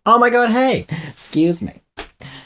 Oh my god, hey! Excuse me.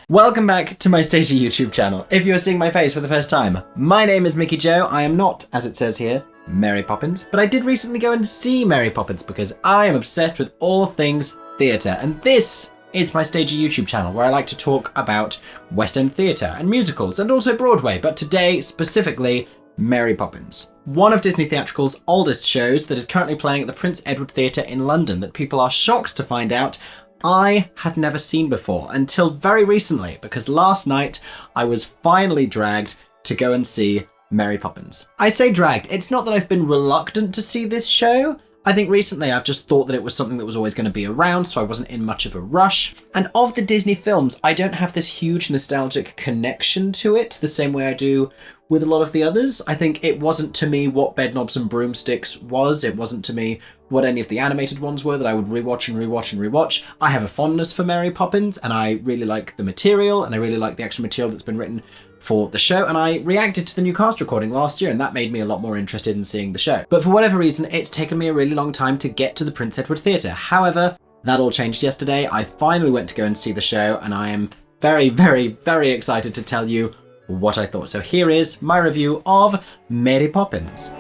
Welcome back to my Stagey YouTube channel. If you're seeing my face for the first time, my name is Mickey Joe. I am not, as it says here, Mary Poppins, but I did recently go and see Mary Poppins because I am obsessed with all things theatre, and this is my Stagey YouTube channel where I like to talk about West End theatre and musicals and also Broadway, but today specifically Mary Poppins. One of Disney Theatrical's oldest shows that is currently playing at the Prince Edward Theatre in London that people are shocked to find out I had never seen before until very recently, because last night I was finally dragged to go and see Mary Poppins. I say dragged, it's not that I've been reluctant to see this show. I think recently I've just thought that it was something that was always going to be around, so I wasn't in much of a rush. And of the Disney films, I don't have this huge nostalgic connection to it the same way I do with a lot of the others. I think it wasn't to me what Bedknobs and Broomsticks was. It wasn't to me what any of the animated ones were that I would rewatch and rewatch and rewatch. I have a fondness for Mary Poppins, and I really like the material, and I really like the extra material that's been written for the show, and I reacted to the new cast recording last year, and that made me a lot more interested in seeing the show. But for whatever reason, it's taken me a really long time to get to the Prince Edward Theatre. However, that all changed yesterday. I finally went to go and see the show, and I am very, very, very excited to tell you what I thought. So here is my review of Mary Poppins.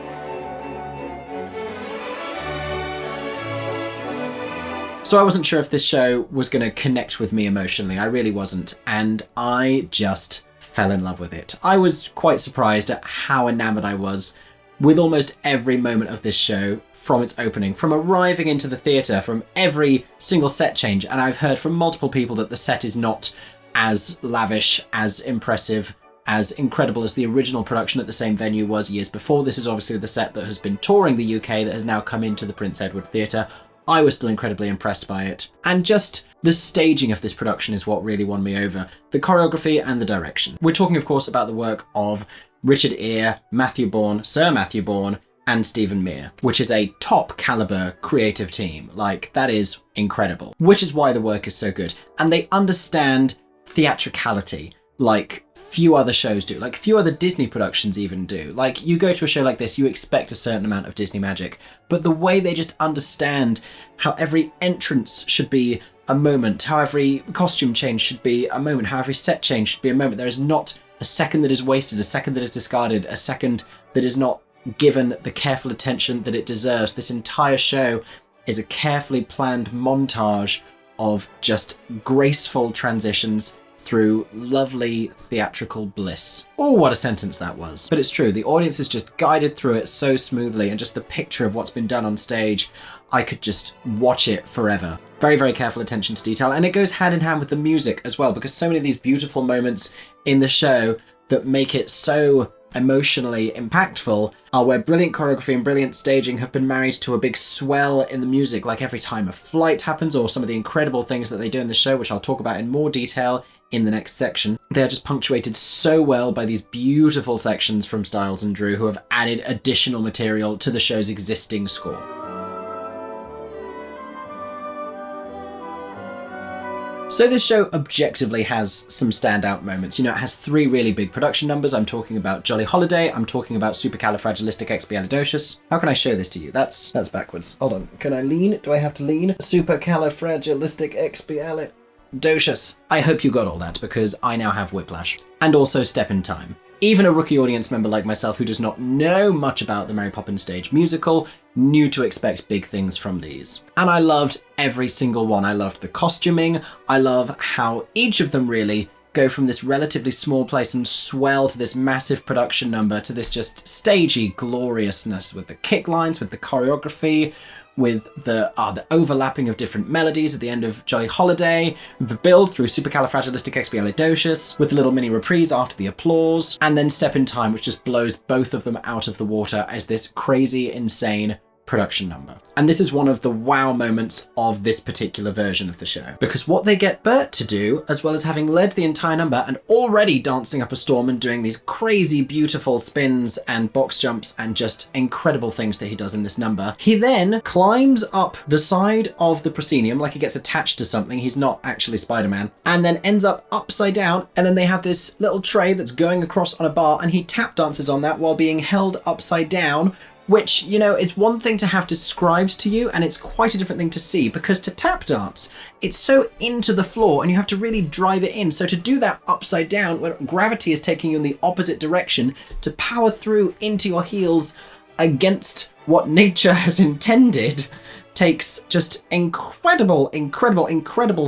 So I wasn't sure if this show was going to connect with me emotionally. I really wasn't, and I just fell in love with it. I was quite surprised at how enamored I was with almost every moment of this show from its opening, from arriving into the theatre, from every single set change. And I've heard from multiple people that the set is not as lavish, as impressive, as incredible as the original production at the same venue was years before. This is obviously the set that has been touring the UK that has now come into the Prince Edward Theatre. I was still incredibly impressed by it. And just the staging of this production is what really won me over. The choreography and the direction. We're talking, of course, about the work of Richard Eyre, Matthew Bourne, Sir Matthew Bourne, and Stephen Mear, which is a top caliber creative team. Like, that is incredible. Which is why the work is so good. And they understand theatricality like few other shows do, like few other Disney productions even do. Like, you go to a show like this, you expect a certain amount of Disney magic, but the way they just understand how every entrance should be a moment, how every costume change should be a moment, how every set change should be a moment. There is not a second that is wasted, a second that is discarded, a second that is not given the careful attention that it deserves. This entire show is a carefully planned montage of just graceful transitions through lovely theatrical bliss. Oh, what a sentence that was. But it's true, the audience is just guided through it so smoothly, and just the picture of what's been done on stage, I could just watch it forever. Very, very careful attention to detail, and it goes hand in hand with the music as well, because so many of these beautiful moments in the show that make it so emotionally impactful are where brilliant choreography and brilliant staging have been married to a big swell in the music, like every time a flight happens, or some of the incredible things that they do in the show, which I'll talk about in more detail in the next section. They are just punctuated so well by these beautiful sections from Styles and Drew, who have added additional material to the show's existing score. So this show objectively has some standout moments. You know, it has three really big production numbers. I'm talking about Jolly Holiday, I'm talking about Supercalifragilisticexpialidocious. How can I show this to you? That's backwards. Hold on, can I lean? Do I have to lean? Supercalifragilisticexpialidocious. I hope you got all that, because I now have whiplash. And also Step in Time. Even a rookie audience member like myself who does not know much about the Mary Poppins stage musical knew to expect big things from these. And I loved every single one. I loved the costuming. I love how each of them really go from this relatively small place and swell to this massive production number, to this just stagey gloriousness with the kick lines, with the choreography, with the overlapping of different melodies at the end of Jolly Holiday, the build through Supercalifragilisticexpialidocious, with a little mini reprise after the applause, and then Step in Time, which just blows both of them out of the water as this crazy, insane production number. And this is one of the wow moments of this particular version of the show, because what they get Bert to do, as well as having led the entire number and already dancing up a storm and doing these crazy beautiful spins and box jumps and just incredible things that he does in this number, he then climbs up the side of the proscenium like he gets attached to something. He's not actually Spider-Man, and then ends up upside down, and then they have this little tray that's going across on a bar, and he tap dances on that while being held upside down which, you know, is one thing to have described to you, and it's quite a different thing to see, because to tap dance, it's so into the floor and you have to really drive it in. So to do that upside down, when gravity is taking you in the opposite direction, to power through into your heels against what nature has intended, takes just incredible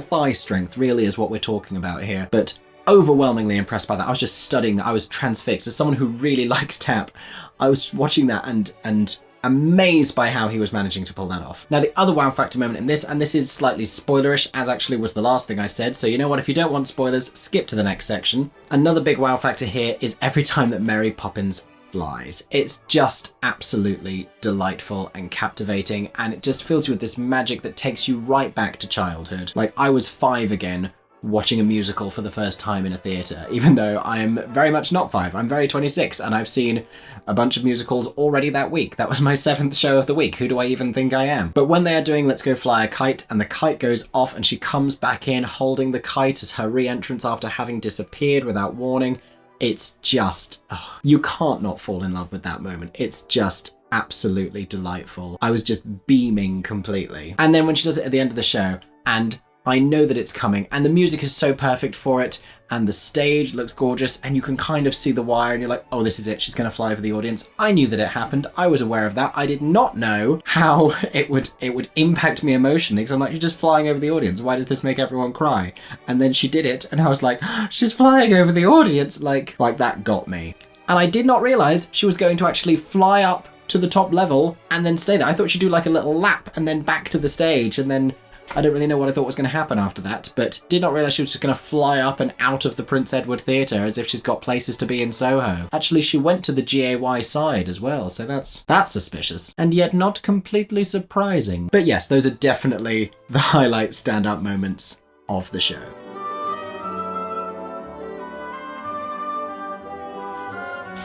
thigh strength, really is what we're talking about here. But overwhelmingly impressed by that. I was just studying that. I was transfixed. As someone who really likes tap, I was watching that and amazed by how he was managing to pull that off. Now, the other wow factor moment in this, and this is slightly spoilerish, as actually was the last thing I said, so you know what, if you don't want spoilers, skip to the next section. Another big wow factor here is every time that Mary Poppins flies. It's just absolutely delightful and captivating, and it just fills you with this magic that takes you right back to childhood. Like, I was 5 again, watching a musical for the first time in a theatre, even though I am very much not 5. I'm very 26, and I've seen a bunch of musicals already that week. That was my 7th show of the week. Who do I even think I am? But when they are doing Let's Go Fly a Kite, and the kite goes off and she comes back in holding the kite as her re-entrance after having disappeared without warning, it's just, you can't not fall in love with that moment. It's just absolutely delightful. I was just beaming completely. And then when she does it at the end of the show, and I know that it's coming, and the music is so perfect for it, and the stage looks gorgeous, and you can kind of see the wire, and you're like, oh, this is it, she's going to fly over the audience. I knew that it happened. I was aware of that. I did not know how it would impact me emotionally, because I'm like, you're just flying over the audience. Why does this make everyone cry? And then she did it, and I was like, she's flying over the audience. Like that got me. And I did not realize she was going to actually fly up to the top level and then stay there. I thought she'd do like a little lap and then back to the stage, and then I don't really know what I thought was going to happen after that, but did not realise she was just going to fly up and out of the Prince Edward Theatre as if she's got places to be in Soho. Actually, she went to the GAY side as well, so that's suspicious. And yet not completely surprising. But yes, those are definitely the highlight stand-up moments of the show.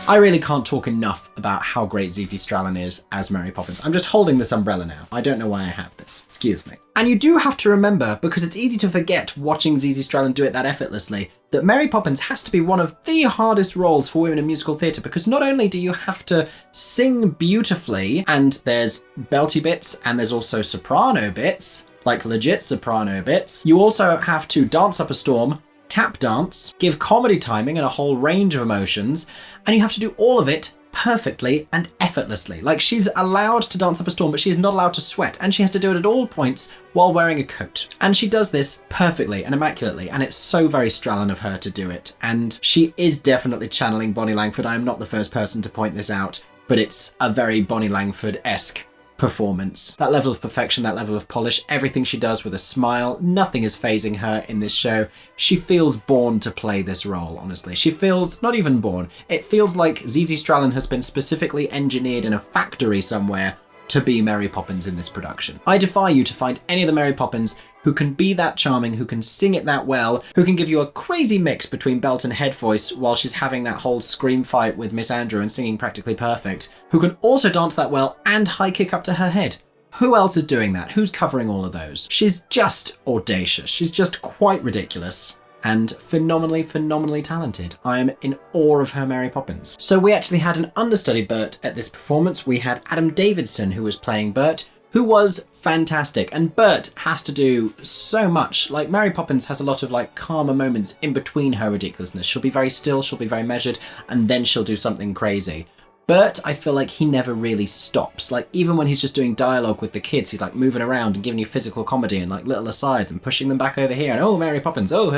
I really can't talk enough about how great Zizi Strallen is as Mary Poppins. I'm just holding this umbrella now. I don't know why I have this. Excuse me. And you do have to remember, because it's easy to forget watching Zizi Strallen do it that effortlessly, that Mary Poppins has to be one of the hardest roles for women in musical theatre, because not only do you have to sing beautifully, and there's belty bits, and there's also soprano bits, like legit soprano bits, you also have to dance up a storm, tap dance, give comedy timing and a whole range of emotions, and you have to do all of it perfectly and effortlessly. Like, she's allowed to dance up a storm, but she's not allowed to sweat, and she has to do it at all points while wearing a coat. And she does this perfectly and immaculately, and it's so very Strallen of her to do it. And she is definitely channeling Bonnie Langford. I am not the first person to point this out, but it's a very Bonnie Langford-esque performance. That level of perfection, that level of polish, everything she does with a smile, nothing is phasing her in this show. She feels born to play this role, honestly. She feels not even born. It feels like Zizi Strallen has been specifically engineered in a factory somewhere to be Mary Poppins in this production. I defy you to find any of the Mary Poppins who can be that charming, who can sing it that well, who can give you a crazy mix between belt and head voice while she's having that whole scream fight with Miss Andrew and singing practically perfect, who can also dance that well and high kick up to her head. Who else is doing that? Who's covering all of those? She's just audacious. She's just quite ridiculous and phenomenally talented. I am in awe of her Mary Poppins. So we actually had an understudy Bert at this performance. We had Adam Davidson, who was playing Bert, who was fantastic. And Bert has to do so much. Like, Mary Poppins has a lot of like calmer moments in between her ridiculousness. She'll be very still, she'll be very measured, and then she'll do something crazy. Bert, I feel like he never really stops. Like, even when he's just doing dialogue with the kids, he's like moving around and giving you physical comedy and like little asides and pushing them back over here. And oh, Mary Poppins, oh,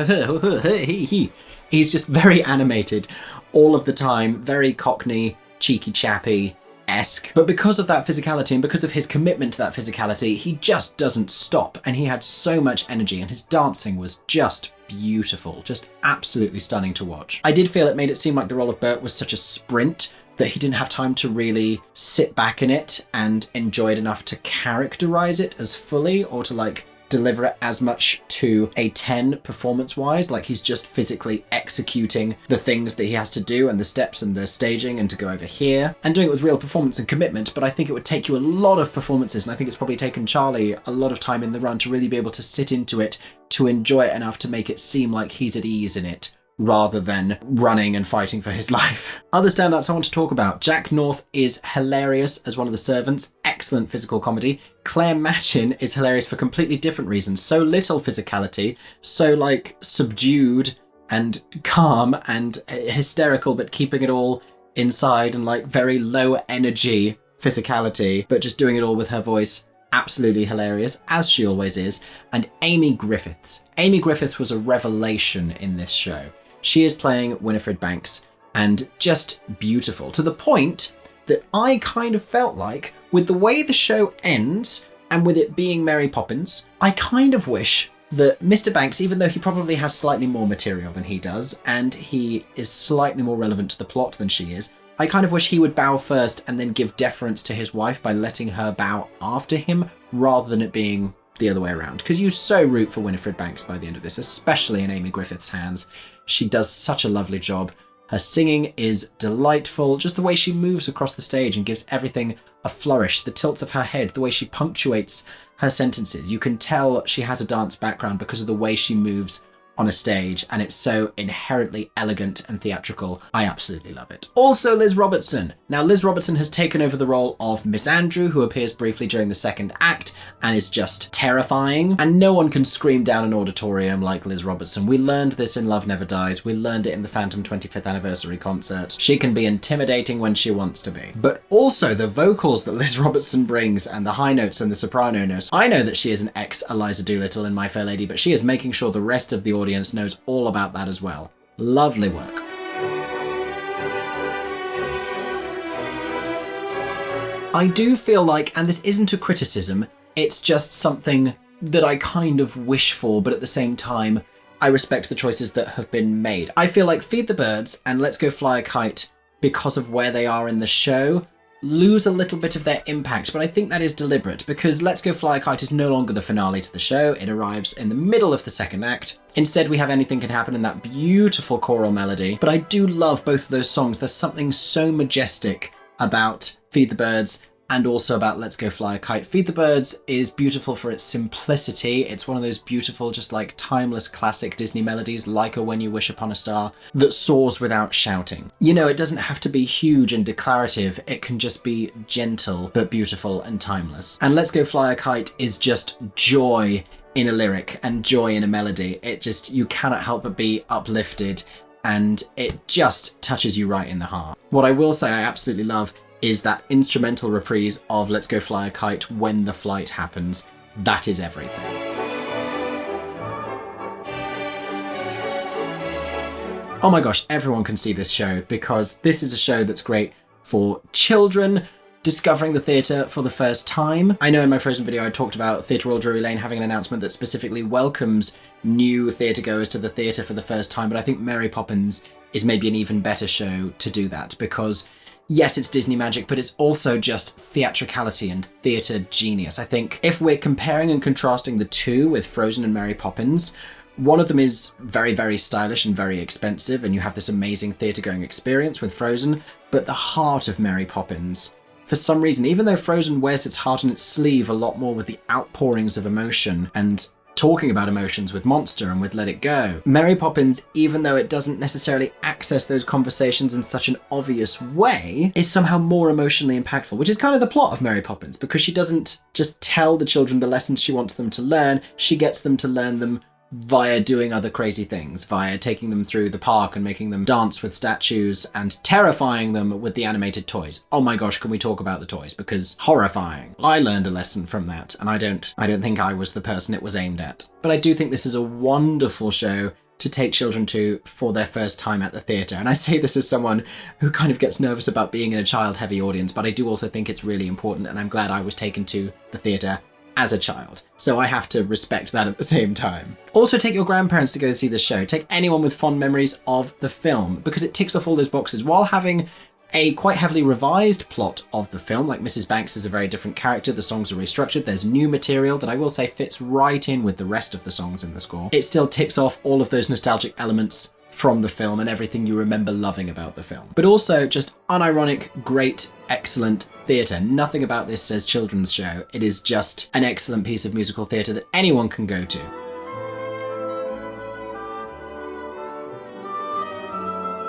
he. He's just very animated all of the time, very Cockney, cheeky chappy-esque. But because of that physicality and because of his commitment to that physicality, he just doesn't stop. And he had so much energy, and his dancing was just beautiful, just absolutely stunning to watch. I did feel it made it seem like the role of Bert was such a sprint that he didn't have time to really sit back in it and enjoy it enough to characterize it as fully, or to like deliver it as much to a 10 performance-wise. Like, he's just physically executing the things that he has to do and the steps and the staging and to go over here and doing it with real performance and commitment. But I think it would take you a lot of performances, and I think it's probably taken Charlie a lot of time in the run to really be able to sit into it, to enjoy it enough to make it seem like he's at ease in it, rather than running and fighting for his life. Other standouts I want to talk about. Jack North is hilarious as one of the servants. Excellent physical comedy. Claire Machin is hilarious for completely different reasons. So little physicality, so like subdued and calm and hysterical, but keeping it all inside, and like very low energy physicality, but just doing it all with her voice. Absolutely hilarious, as she always is. And Amy Griffiths. Amy Griffiths was a revelation in this show. She is playing Winifred Banks, and just beautiful, to the point that I kind of felt like, with the way the show ends, and with it being Mary Poppins, I kind of wish that Mr. Banks, even though he probably has slightly more material than he does, and he is slightly more relevant to the plot than she is, I kind of wish he would bow first and then give deference to his wife by letting her bow after him, rather than it being the other way around. Because you so root for Winifred Banks by the end of this, especially in Amy Griffith's hands. She does such a lovely job. Her singing is delightful, just the way she moves across the stage and gives everything a flourish, the tilts of her head, the way she punctuates her sentences. You can tell she has a dance background because of the way she moves on a stage, and it's so inherently elegant and theatrical. I absolutely love it. Also, Liz Robertson. Now, Liz Robertson has taken over the role of Miss Andrew, who appears briefly during the second act and is just terrifying. And no one can scream down an auditorium like Liz Robertson. We learned this in Love Never Dies. We learned it in the Phantom 25th Anniversary concert. She can be intimidating when she wants to be. But also the vocals that Liz Robertson brings, and the high notes and the soprano notes. I know that she is an ex-Eliza Doolittle in My Fair Lady, but she is making sure the rest of the audience knows all about that as well. Lovely work. I do feel like, and this isn't a criticism, it's just something that I kind of wish for, but at the same time, I respect the choices that have been made. I feel like Feed the Birds and Let's Go Fly a Kite, because of where they are in the show, lose a little bit of their impact, but I think that is deliberate, because Let's Go Fly a Kite is no longer the finale to the show. It arrives in the middle of the second act. Instead, we have Anything Can Happen in that beautiful choral melody. But I do love both of those songs. There's something so majestic about Feed the Birds and also about Let's Go Fly a Kite. Feed the Birds is beautiful for its simplicity. It's one of those beautiful, just like timeless classic Disney melodies, like a When You Wish Upon a Star, that soars without shouting. You know, it doesn't have to be huge and declarative. It can just be gentle, but beautiful and timeless. And Let's Go Fly a Kite is just joy in a lyric and joy in a melody. It just, you cannot help but be uplifted, and it just touches you right in the heart. What I will say I absolutely love is that instrumental reprise of Let's Go Fly a Kite when the flight happens. That is everything. Oh my gosh, everyone can see this show, because this is a show that's great for children discovering the theatre for the first time. I know in my Frozen video I talked about Theatre Royal Drury Lane having an announcement that specifically welcomes new theatre goers to the theatre for the first time, but I think Mary Poppins is maybe an even better show to do that, because yes, it's Disney magic, but it's also just theatricality and theatre genius. I think if we're comparing and contrasting the two with Frozen and Mary Poppins, one of them is very, very stylish and very expensive, and you have this amazing theatre-going experience with Frozen, but the heart of Mary Poppins, for some reason, even though Frozen wears its heart on its sleeve a lot more with the outpourings of emotion and talking about emotions with Monster and with Let It Go, Mary Poppins, even though it doesn't necessarily access those conversations in such an obvious way, is somehow more emotionally impactful, which is kind of the plot of Mary Poppins, because she doesn't just tell the children the lessons she wants them to learn, she gets them to learn them via doing other crazy things, via taking them through the park and making them dance with statues and terrifying them with the animated toys. Oh my gosh, can we talk about the toys? Because horrifying. I learned a lesson from that, and I don't think I was the person it was aimed at. But I do think this is a wonderful show to take children to for their first time at the theatre. And I say this as someone who kind of gets nervous about being in a child-heavy audience, but I do also think it's really important, and I'm glad I was taken to the theatre as a child, so I have to respect that at the same time. Also, take your grandparents to go see this show. Take anyone with fond memories of the film, because it ticks off all those boxes while having a quite heavily revised plot of the film. Like Mrs. Banks is a very different character, the songs are restructured, there's new material that I will say fits right in with the rest of the songs in the score. It still ticks off all of those nostalgic elements from the film and everything you remember loving about the film. But also just unironic, great, excellent theatre. Nothing about this says children's show. It is just an excellent piece of musical theatre that anyone can go to.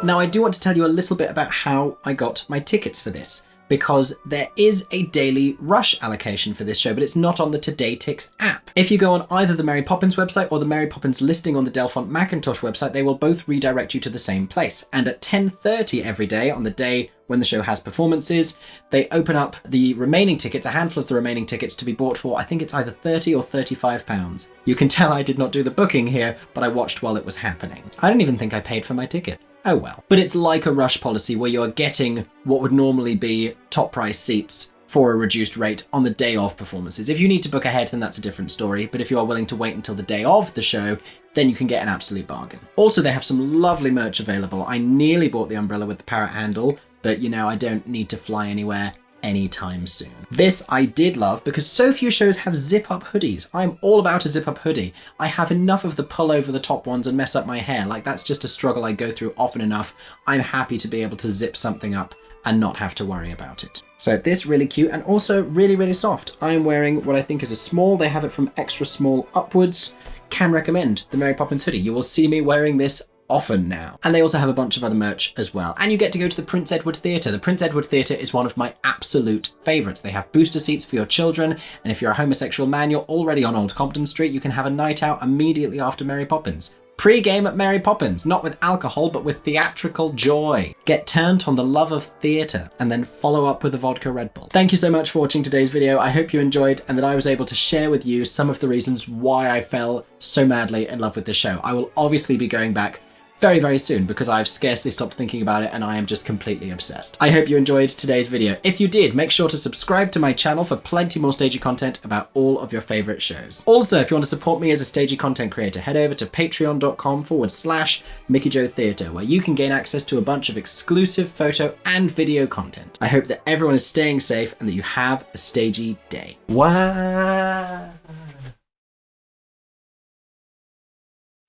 Now, I do want to tell you a little bit about how I got my tickets for this, because there is a daily rush allocation for this show, but it's not on the Today Tix app. If you go on either the Mary Poppins website or the Mary Poppins listing on the Delphont Macintosh website, they will both redirect you to the same place. And at 10:30 every day, on the day when the show has performances, they open up the remaining tickets, a handful of the remaining tickets, to be bought for, I think it's either £30 or £35. You can tell I did not do the booking here, but I watched while it was happening. I don't even think I paid for my ticket. Oh well. But it's like a rush policy where you're getting what would normally be top price seats for a reduced rate on the day of performances. If you need to book ahead, then that's a different story. But if you are willing to wait until the day of the show, then you can get an absolute bargain. Also, they have some lovely merch available. I nearly bought the umbrella with the parrot handle, but you know, I don't need to fly anywhere anytime soon. This I did love because so few shows have zip-up hoodies. I'm all about a zip-up hoodie. I have enough of the pull over the top ones and mess up my hair. Like, that's just a struggle I go through often enough. I'm happy to be able to zip something up and not have to worry about it. So this really cute and also really, really soft. I am wearing what I think is a small. They have it from extra small upwards. Can recommend the Mary Poppins hoodie. You will see me wearing this often now. And they also have a bunch of other merch as well. And you get to go to the Prince Edward Theatre. The Prince Edward Theatre is one of my absolute favourites. They have booster seats for your children, and if you're a homosexual man, you're already on Old Compton Street, you can have a night out immediately after Mary Poppins. Pre-game at Mary Poppins, not with alcohol, but with theatrical joy. Get turned on the love of theatre, and then follow up with a vodka Red Bull. Thank you so much for watching today's video. I hope you enjoyed, and that I was able to share with you some of the reasons why I fell so madly in love with this show. I will obviously be going back very, very soon because I've scarcely stopped thinking about it and I am just completely obsessed. I hope you enjoyed today's video. If you did, make sure to subscribe to my channel for plenty more stagey content about all of your favourite shows. Also, if you want to support me as a stagey content creator, head over to patreon.com/MickeyJoeTheatre, where you can gain access to a bunch of exclusive photo and video content. I hope that everyone is staying safe and that you have a stagey day. Wow.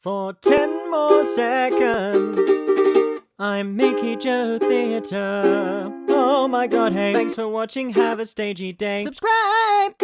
For 10 more seconds, I'm Mickey Joe Theatre. Oh my god, hey, thanks for watching, have a stagey day. Subscribe!